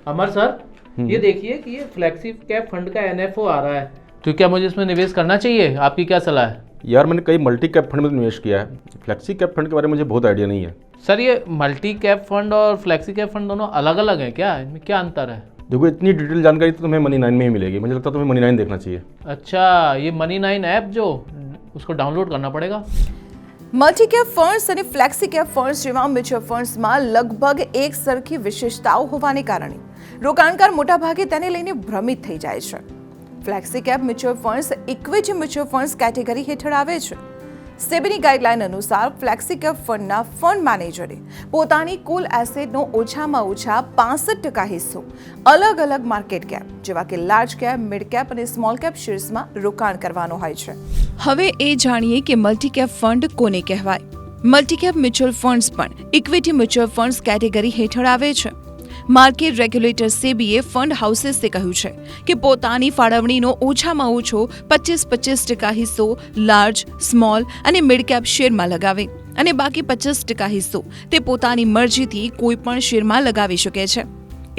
अमर sir, ये देखिए कि ये फ्लेक्सी कैप फंड का एनएफओ आ रहा है, तो क्या मुझे इसमें निवेश करना चाहिए? आपकी क्या सलाह है? यार मैंने कई मल्टी कैप फंड में निवेश किया है, फ्लेक्सी कैप फंड के बारे में मुझे बहुत आइडिया नहीं है। सर, ये मल्टी कैप फंड और फ्लेक्सी कैप फंड दोनों अलग अलग हैं क्या? इनमें क्या अंतर है? देखो, इतनी डिटेल जानकारी तो तुम्हें Money9 में ही मिलेगी। मुझे लगता है तुम्हें Money9 देखना चाहिए। अच्छा, ये Money9 ऐप जो उसको डाउनलोड करना पड़ेगा। મલ્ટી કેપ ફંડ્સ અને ફ્લેક્સી કેપ ફંડ્સ જેવા મ્યુચ્યુઅલ ફંડ્સમાં લગભગ એક સરખી વિશેષતાઓ હોવાને કારણે રોકાણકાર મોટાભાગે તેને લઈને ભ્રમિત થઈ જાય છે. Flexi cap mutual funds equity mutual funds category હેઠળ આવે છે. સેબીની ગાઈડલાઈન અનુસાર ફ્લેક્સી કેપ ફંડના ફંડ મેનેજરે પોતાની કુલ એસેટનો ઓછામાં ઓછા 65% હિસ્સો અલગ અલગ માર્કેટ કેપ જેવા કે લાર્જ કેપ, મિડ કેપ અને સ્મોલ કેપ શેર્સમાં રોકાણ કરવાનો હોય છે. હવે એ જાણીએ કે મલ્ટી કેપ ફંડ કોને કહેવાય. મલ્ટી કેપ મ્યુચ્યુઅલ ફંડ્સ પણ ઇક્વિટી મ્યુચ્યુઅલ ફંડ્સ કેટેગરી હેઠળ આવે છે. માર્કેટ રેગ્યુલેટર સેબીએ ફંડ હાઉસીસને કહ્યું છે કે પોતાની ફાળવણીનો ઓછામાં ઓછો 25% હિસ્સો લાર્જ, સ્મોલ અને મિડ કેપ શેરમાં લગાવે અને બાકી 50% હિસ્સો તે પોતાની મરજીથી કોઈપણ શેરમાં લગાવી શકે છે.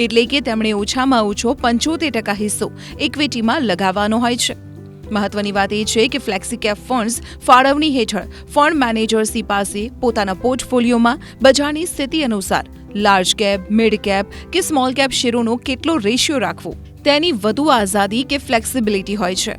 એટલે કે તેમણે ઓછામાં ઓછો 75% હિસ્સો ઇક્વિટીમાં લગાવવાનો હોય છે. મહત્વની વાત એ છે કે ફ્લેક્સી કેપ ફંડ્સ ફાળવણી હેઠળ ફંડ મેનેજર્સની પાસે પોતાના પોર્ટફોલિયોમાં બજારની સ્થિતિ અનુસાર લાર્જ કેપ, મિડ કેપ કે સ્મોલ કેપ શેરોનો કેટલો રેશિયો રાખવો તેની વધુ આઝાદી કે ફ્લેક્સિબિલિટી હોય છે.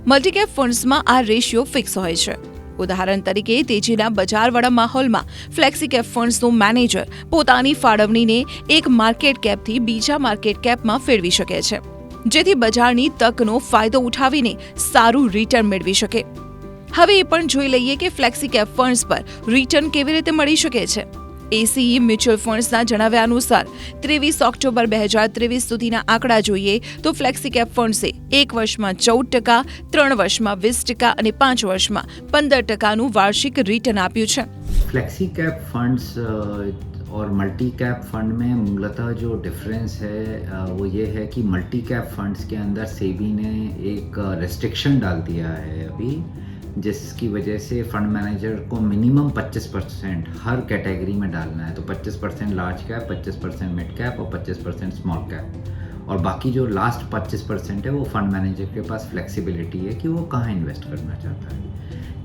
મલ્ટી કેપ ફંડ્સમાં આ રેશિયો ફિક્સ હોય છે. ઉદાહરણ તરીકે તેજીના બજારવાળા માહોલમાં ફ્લેક્સી કેપ ફંડ્સનો મેનેજર પોતાની ફાળવણીને એક માર્કેટ કેપથી બીજા માર્કેટ કેપમાં ફેરવી શકે છે, જેથી બજારની તકનો ફાયદો ઉઠાવીને સારું રિટર્ન મેળવી શકે. હવે એ પણ જોઈ લઈએ કે ફ્લેક્સી કેપ ફંડ્સ પર રિટર્ન કેવી રીતે મળી શકે છે. એસીઈ મ્યુચ્યુઅલ ફંડ્સના જણાવ્યા અનુસાર 23 ઓક્ટોબર 2023 સુધીના આંકડા જોઈએ તો ફ્લેક્સી કેપ ફંડ્સે 1 વર્ષમાં 14%, 3 વર્ષમાં 20% અને 5 વર્ષમાં 15%નું વાર્ષિક રિટર્ન આપ્યું છે. फ्लेक्सी कैप फंड्स और मल्टी कैप फंड में मूलतः जो डिफरेंस है वो ये है कि मल्टी कैप फंड्स के अंदर सेबी ने एक रेस्ट्रिक्शन डाल दिया है अभी, जिसकी वजह से फंड मैनेजर को मिनिमम 25% हर कैटेगरी में डालना है. तो 25% लार्ज कैप, 25% मिड कैप और 25% स्मॉल कैप, और बाकी जो लास्ट 25% है वो फंड मैनेजर के पास फ्लेक्सिबिलिटी है कि वो कहाँ इन्वेस्ट करना चाहता है.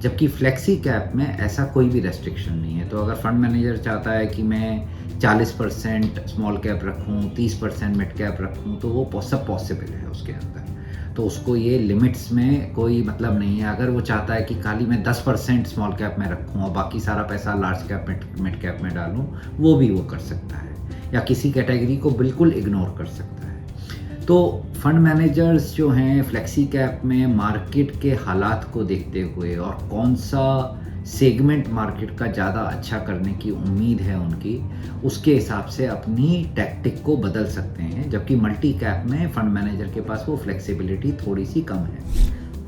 जबकि फ्लेक्सी कैप में ऐसा कोई भी रेस्ट्रिक्शन नहीं है. तो अगर फंड मैनेजर चाहता है कि मैं 40% स्मॉल कैप रखूँ, 30% मिड कैप रखूँ, तो वो सब पॉसिबल है उसके अंदर. तो उसको ये लिमिट्स में कोई मतलब नहीं है. अगर वो चाहता है कि खाली मैं 10% स्मॉल कैप में रखूँ और बाकी सारा पैसा लार्ज कैप मिड कैप में डालूँ, वो भी वो कर सकता है, या किसी कैटेगरी को बिल्कुल इग्नोर कर सकता है. तो फंड मैनेजर्स जो हैं फ्लेक्सी कैप में मार्केट के हालात को देखते हुए और कौन सा सेगमेंट मार्केट का ज़्यादा अच्छा करने की उम्मीद है उनकी, उसके हिसाब से अपनी टैक्टिक को बदल सकते हैं. जबकि मल्टी कैप में फंड मैनेजर के पास वो फ्लेक्सिबिलिटी थोड़ी सी कम है.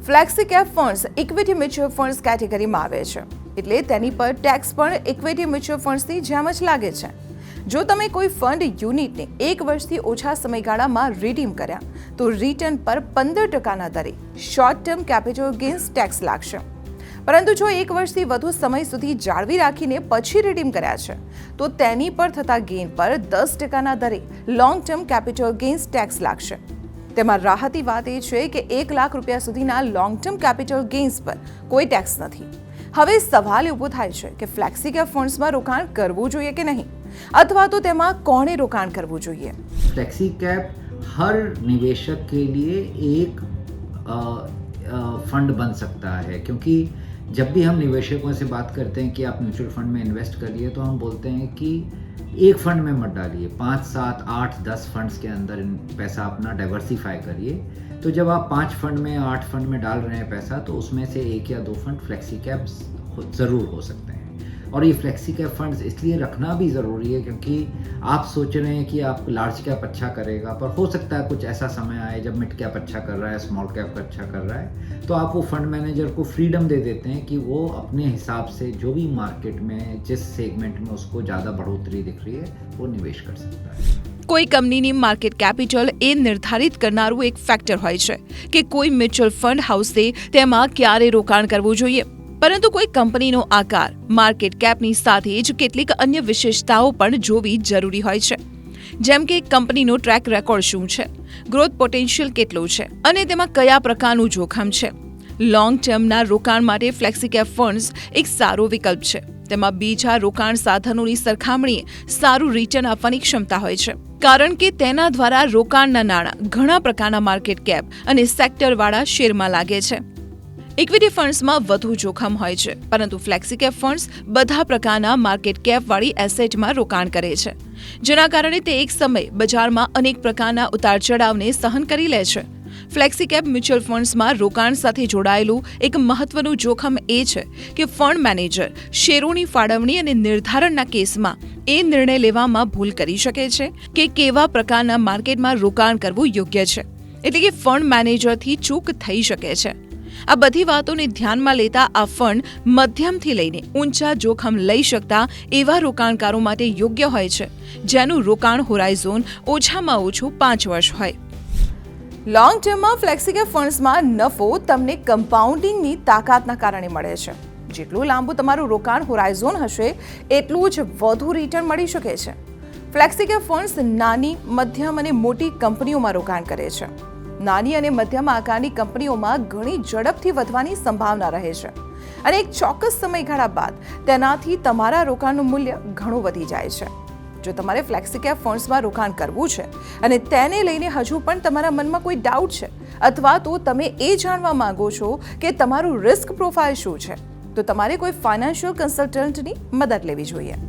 Flexi cap funds equity mutual funds કેટેગરીમાં આવે છે, એટલે તેની પર ટેક્સ પણ ઇક્વિટી મ્યુચ્યુઅલ ફંડ્સની જેમ જ લાગે છે. જો તમે કોઈ ફંડ યુનિટને 1 વર્ષથી ઓછા સમયગાળામાં રિડીમ કર્યા તો રિટર્ન પર 15%ના દરે short term capital gains tax લાગશે. પરંતુ જો 1 વર્ષથી વધુ સમય સુધી જાળવી રાખીને પછી રિડીમ કર્યા છે તો તેની પર થતા ગેઇન પર 10%ના દરે long term capital gains tax લાગશે. તેમાં રાહતી વાત એ છે કે 1 લાખ રૂપિયા સુધીના લોંગ ટર્મ કેપિટલ ગેઇન્સ પર કોઈ ટેક્સ નથી. હવે સવાલ ઊભો થાય છે કે ફ્લેક્સી કેપ ફંડ્સમાં રોકાણ કરવું જોઈએ કે નહીં, અથવા તો તેમાં કોણે રોકાણ કરવું જોઈએ. फ्लेक्सी कैप हर निवेशक के लिए एक फंड बन सकता है, क्योंकि जब भी हम निवेशकों से बात करते हैं कि आप म्यूचुअल फंड में इन्वेस्ट करिए तो हम बोलते हैं कि एक फंड में मत डालिए, 5, 7, 8, 10 फंड्स के अंदर पैसा अपना डाइवर्सिफाई करिए. तो जब आप 5 फंड में 8 फंड में डाल रहे हैं पैसा, तो उसमें से 1 या 2 फंड फ्लेक्सी कैप्स ज़रूर हो सकते हैं. और ये फ्लेक्सी कैप फंड्स इसलिए रखना भी ज़रूरी है क्योंकि आप सोच रहे हैं कि आप लार्ज कैप अच्छा करेगा, पर हो सकता है कुछ ऐसा समय आए जब मिड कैप अच्छा कर रहा है, स्मॉल कैप अच्छा कर रहा है, तो आप वो फंड मैनेजर को फ्रीडम दे देते हैं कि वो अपने हिसाब से जो भी मार्केट में जिस सेगमेंट में उसको ज़्यादा बढ़ोतरी दिख रही है वो निवेश कर सकता है. કોઈ કંપનીની માર્કેટ કેપિટલ એ નિર્ધારિત કરનારું એક ફેક્ટર હોય છે કે કોઈ મ્યુચ્યુઅલ ફંડ હાઉસે તેમાં ક્યારે રોકાણ કરવું જોઈએ. પરંતુ કોઈ કંપનીનો આકાર, માર્કેટ કેપની સાથે જ કેટલીક અન્ય વિશેષતાઓ પણ જોવી જરૂરી હોય છે. જેમ કે કંપનીનો ટ્રેક રેકોર્ડ શું છે, ગ્રોથ પોટેન્શિયલ કેટલું છે અને તેમાં કયા પ્રકારનું જોખમ છે. લોંગ ટર્મના રોકાણ માટે ફ્લેક્સી કેપ ફંડ્સ એક સારો વિકલ્પ છે. તેમાં બીજા રોકાણ સાધનોની સરખામણીએ સારું રિટર્ન આપવાની ક્ષમતા હોય છે, કારણ કે તેના દ્વારા રોકાણના નાણાં ઘણા પ્રકારના માર્કેટ કેપ અને સેક્ટરવાળા શેરમાં લાગે છે. ઇક્વિટી ફંડ્સમાં વધુ જોખમ હોય છે, પરંતુ ફ્લેક્સી કેપ ફંડ્સ બધા પ્રકારના માર્કેટ કેપવાળી એસેટમાં રોકાણ કરે છે, જેના કારણે તે એક સમયે બજારમાં અનેક પ્રકારના ઉતાર ચઢાવને સહન કરી લે છે. ફ્લેક્સી કેપ મ્યુચ્યુઅલ ફંડ્સમાં રોકાણ સાથે જોડાયેલું એક મહત્વનું જોખમ એ છે કે ફંડ મેનેજર શેરોની ફાળવણી અને નિર્ધારણના કેસમાં એ નિર્ણય લેવામાં ભૂલ કરી શકે છે કે કેવા પ્રકારના માર્કેટમાં રોકાણ કરવું યોગ્ય છે, એટલે કે ફંડ મેનેજરથી ચૂક થઈ શકે છે. આ બધી વાતોને ધ્યાનમાં લેતા આ ફંડ મધ્યમથી લઈને ઊંચા જોખમ લઈ શકતા એવા રોકાણકારો માટે યોગ્ય હોય છે, જેનું રોકાણ હોરાઇઝોન ઓછામાં ઓછું 5 વર્ષ હોય. લોંગ ટર્મમાં ફ્લેક્સી કેપ ફંડ્સમાં નફો તમને કમ્પાઉન્ડિંગની તાકાતના કારણે મળે છે. જેટલું લાંબુ તમારું રોકાણ હોરાઇઝોન હશે એટલું જ વધુ રિટર્ન મળી શકે છે. ફ્લેક્સી કેપ ફંડ્સ નાની, મધ્યમ અને મોટી કંપનીઓમાં રોકાણ કરે છે. નાની અને મધ્યમ આકારની કંપનીઓમાં ઘણી ઝડપથી વધવાની સંભાવના રહે છે અને એક ચોક્કસ સમયગાળા બાદ તેનાથી તમારા રોકાણનું મૂલ્ય ઘણું વધી જાય છે. જો તમારે ફ્લેક્સી કેપ ફંડ્સમાં રોકાણ કરવું છે અને તેને લઈને હજુ પણ તમારા મનમાં કોઈ ડાઉટ છે, અથવા તો તમે એ જાણવા માંગો છો કે તમારું રિસ્ક પ્રોફાઇલ શું છે, તો તમારે કોઈ ફાઇનાન્શિયલ કન્સલ્ટન્ટની મદદ લેવી જોઈએ.